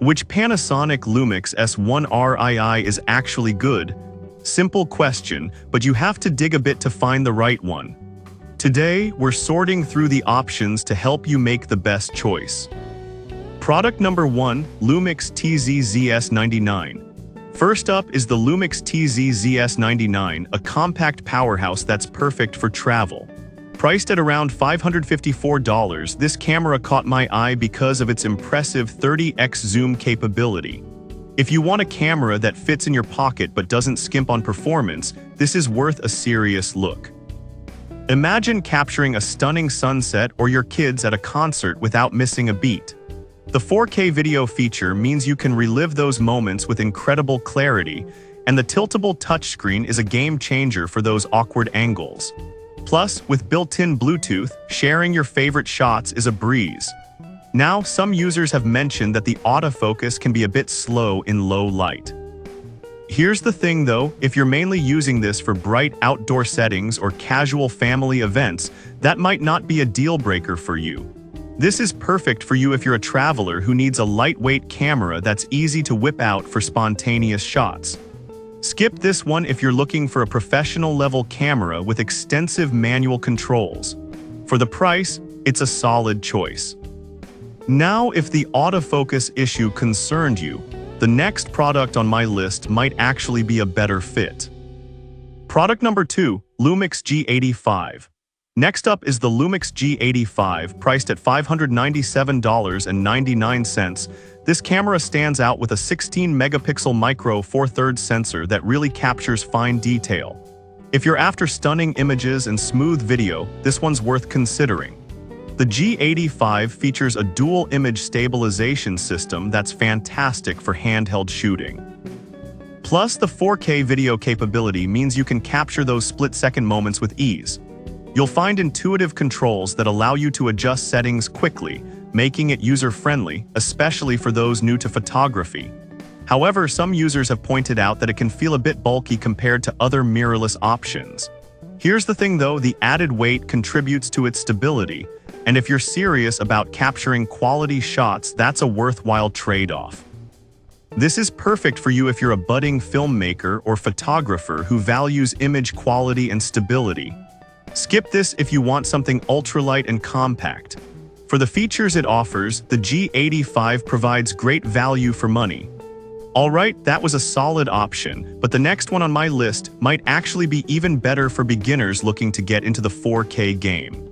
Which Panasonic Lumix S1R Ii is actually good? Simple question, but you have to dig a bit to find the right one. Today, we're sorting through the options to help you make the best choice. Product number 1, Lumix TZ-ZS99. First up is the Lumix TZ-ZS99, a compact powerhouse that's perfect for travel. Priced at around $554, this camera caught my eye because of its impressive 30x zoom capability. If you want a camera that fits in your pocket but doesn't skimp on performance, this is worth a serious look. Imagine capturing a stunning sunset or your kids at a concert without missing a beat. The 4K video feature means you can relive those moments with incredible clarity, and the tiltable touchscreen is a game changer for those awkward angles. Plus, with built-in Bluetooth, sharing your favorite shots is a breeze. Now, some users have mentioned that the autofocus can be a bit slow in low light. Here's the thing though, if you're mainly using this for bright outdoor settings or casual family events, that might not be a deal breaker for you. This is perfect for you if you're a traveler who needs a lightweight camera that's easy to whip out for spontaneous shots. Skip this one if you're looking for a professional-level camera with extensive manual controls. For the price, it's a solid choice. Now, if the autofocus issue concerned you, the next product on my list might actually be a better fit. Product number 2, Lumix G85. Next up is the Lumix G85, priced at $597.99. This camera stands out with a 16-megapixel micro Four Thirds sensor that really captures fine detail. If you're after stunning images and smooth video, this one's worth considering. The G85 features a dual image stabilization system that's fantastic for handheld shooting. Plus, the 4K video capability means you can capture those split-second moments with ease. You'll find intuitive controls that allow you to adjust settings quickly, making it user-friendly, especially for those new to photography. However, some users have pointed out that it can feel a bit bulky compared to other mirrorless options. Here's the thing though, the added weight contributes to its stability, and if you're serious about capturing quality shots, that's a worthwhile trade-off. This is perfect for you if you're a budding filmmaker or photographer who values image quality and stability. Skip this if you want something ultralight and compact. For the features it offers, the G85 provides great value for money. Alright, that was a solid option, but the next one on my list might actually be even better for beginners looking to get into the 4K game.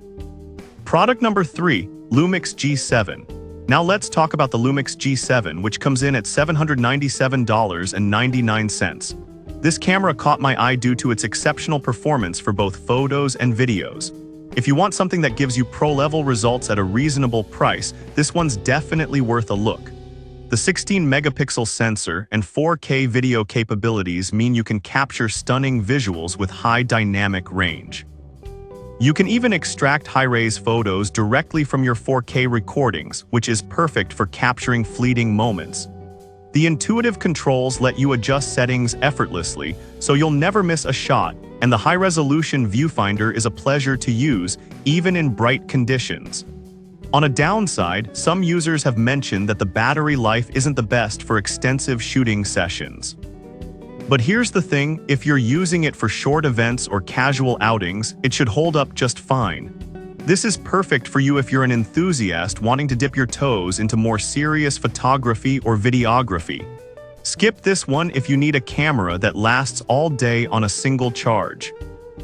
Product number 3, Lumix G7. Now let's talk about the Lumix G7, which comes in at $797.99. This camera caught my eye due to its exceptional performance for both photos and videos. If you want something that gives you pro-level results at a reasonable price, this one's definitely worth a look. The 16-megapixel sensor and 4K video capabilities mean you can capture stunning visuals with high dynamic range. You can even extract high-res photos directly from your 4K recordings, which is perfect for capturing fleeting moments. The intuitive controls let you adjust settings effortlessly, so you'll never miss a shot, and the high-resolution viewfinder is a pleasure to use, even in bright conditions. On a downside, some users have mentioned that the battery life isn't the best for extensive shooting sessions. But here's the thing, if you're using it for short events or casual outings, it should hold up just fine. This is perfect for you if you're an enthusiast wanting to dip your toes into more serious photography or videography. Skip this one if you need a camera that lasts all day on a single charge.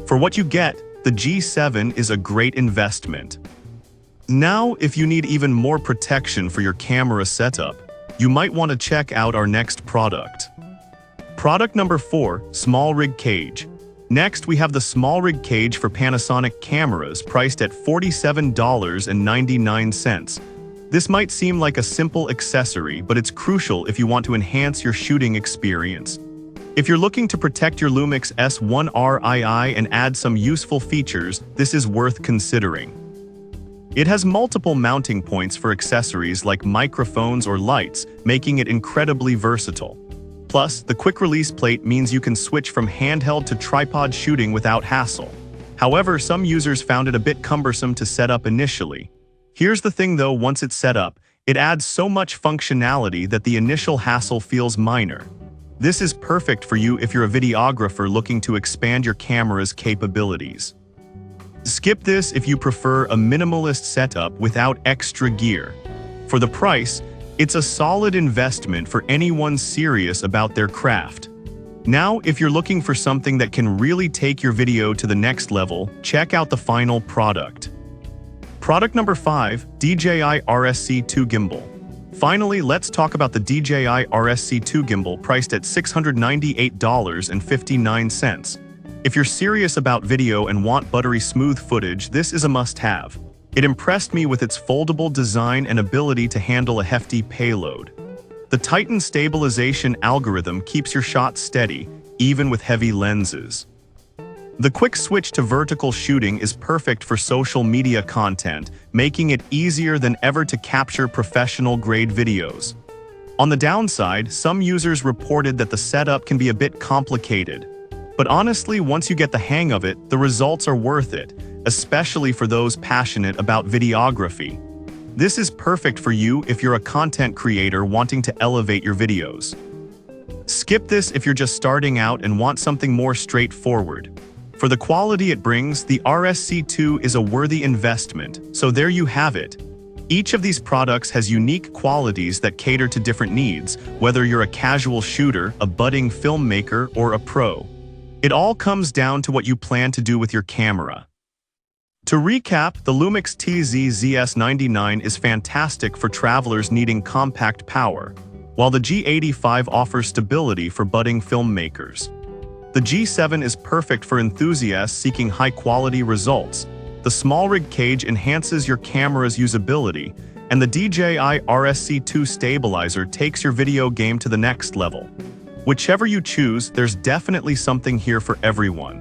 For what you get, the G7 is a great investment. Now, if you need even more protection for your camera setup, you might want to check out our next product. Product number 4, Small Rig Cage. Next, we have the small rig cage for Panasonic cameras, priced at $47.99. This might seem like a simple accessory, but it's crucial if you want to enhance your shooting experience. If you're looking to protect your Lumix S1R Ii and add some useful features, this is worth considering. It has multiple mounting points for accessories like microphones or lights, making it incredibly versatile. Plus, the quick-release plate means you can switch from handheld to tripod shooting without hassle. However, some users found it a bit cumbersome to set up initially. Here's the thing though, once it's set up, It adds so much functionality that the initial hassle feels minor. This is perfect for you if you're a videographer looking to expand your camera's capabilities. Skip this if you prefer a minimalist setup without extra gear. For the price, it's a solid investment for anyone serious about their craft. Now, if you're looking for something that can really take your video to the next level, check out the final product. Product number 5, DJI RSC2 Gimbal. Finally, let's talk about the DJI RSC2 gimbal priced at $698.59. If you're serious about video and want buttery smooth footage, this is a must-have. It impressed me with its foldable design and ability to handle a hefty payload. The Titan stabilization algorithm keeps your shots steady, even with heavy lenses. The quick switch to vertical shooting is perfect for social media content, making it easier than ever to capture professional-grade videos. On the downside, some users reported that the setup can be a bit complicated. But honestly, once you get the hang of it, the results are worth it, especially for those passionate about videography. This is perfect for you if you're a content creator wanting to elevate your videos. Skip this if you're just starting out and want something more straightforward. For the quality it brings, the RSC2 is a worthy investment, so there you have it. Each of these products has unique qualities that cater to different needs, whether you're a casual shooter, a budding filmmaker, or a pro. It all comes down to what you plan to do with your camera. To recap, the Lumix TZ-ZS99 is fantastic for travelers needing compact power, while the G85 offers stability for budding filmmakers. The G7 is perfect for enthusiasts seeking high-quality results. The small rig cage enhances your camera's usability, and the DJI RSC2 stabilizer takes your video game to the next level. Whichever you choose, there's definitely something here for everyone.